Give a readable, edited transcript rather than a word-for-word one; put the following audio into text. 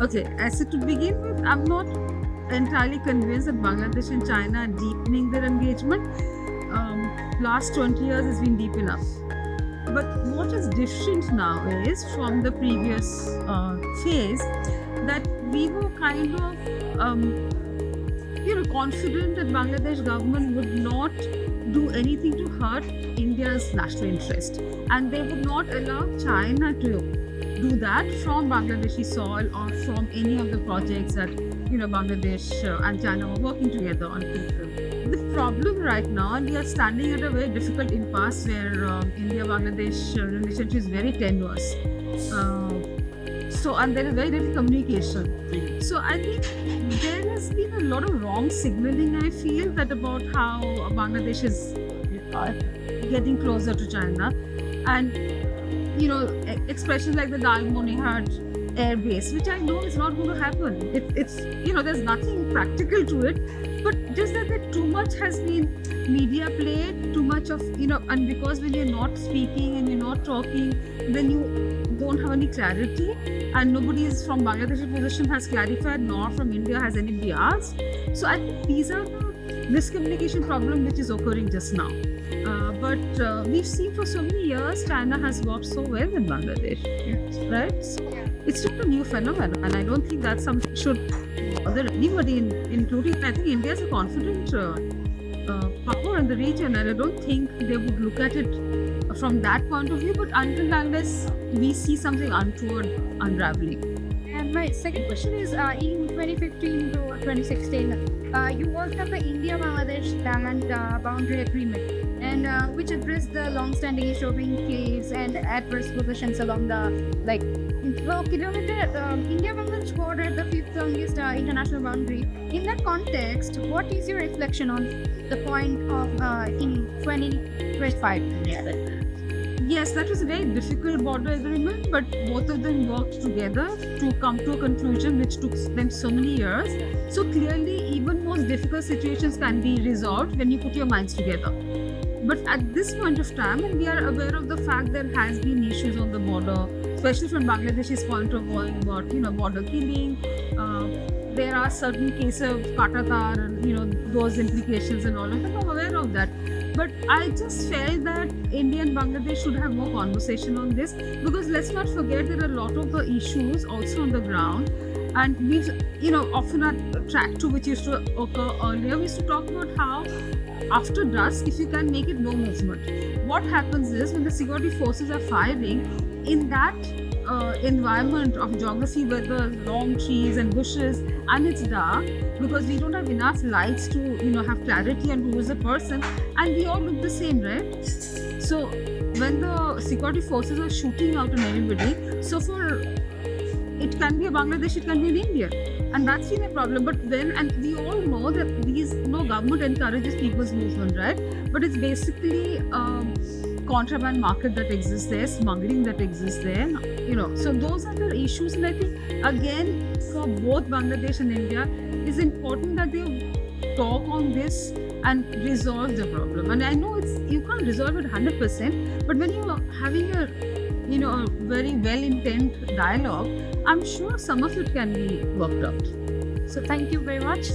Okay, as to begin with, I'm not entirely convinced that Bangladesh and China are deepening their engagement. Last 20 years has been deep enough. But what is different now is from the previous phase that we were kind of confident that Bangladesh government would not do anything to hurt India's national interest, and they would not allow China to do that from Bangladeshi soil or from any of the projects that Bangladesh and China were working together on. The problem right now, we are standing at a very difficult impasse where India-Bangladesh relationship is very tenuous. And there is very little communication. So I think there has been a lot of wrong signaling, I feel, that about how Bangladesh is getting closer to China. And, expressions like the Dalmonihad air base, which I know is not going to happen. It's there's nothing practical to it, but just that too much has been media played, too much of, and because when you're not speaking and you're not talking, then you don't have any clarity, and nobody is from Bangladesh's position has clarified, nor from India has anybody asked. So I think these are the miscommunication problem which is occurring just now. But we've seen for so many years China has worked so well in Bangladesh, right? So it's not a new phenomenon, and I don't think that's something should bother anybody, including I think India is a confident power in the region, and I don't think they would look at it from that point of view. But until unless we see something untoward unraveling. And my second question is, in 2015 to 2016, you worked on the India-Bangladesh land boundary agreement, and which addressed the long-standing issue of enclaves and adverse possessions along the 12-kilometer India-Bangladesh border, the fifth longest international boundary. In that context, what is your reflection on the point of in 2025? Yes, that was a very difficult border agreement, but both of them worked together to come to a conclusion which took them so many years. So clearly, even most difficult situations can be resolved when you put your minds together. But at this point of time, and we are aware of the fact there has been issues on the border, especially from Bangladesh's point of view about border killing. There are certain cases of Katatar and those implications and all of them. I'm aware of that. But I just felt that India and Bangladesh should have more conversation on this, because let's not forget there are a lot of the issues also on the ground. And we've, often at track 2, which used to occur earlier, we used to talk about how after dusk, if you can make it no movement, what happens is when the security forces are firing in that environment of geography where there are long trees and bushes and it's dark, because we don't have enough lights to have clarity on who is the person, and we all look the same, right? So when the security forces are shooting out on everybody, so for it can be a Bangladesh, it can be an Indian, and that's been a problem. But then, and we all know that these government encourages people's movement, right? But it's basically contraband market that exists there, smuggling that exists there, So those are the issues, and I think again for both Bangladesh and India, it's important that they talk on this and resolve the problem. And I know you can't resolve it 100%, but when you're having a very well-intent dialogue, I'm sure some of it can be worked out. So thank you very much.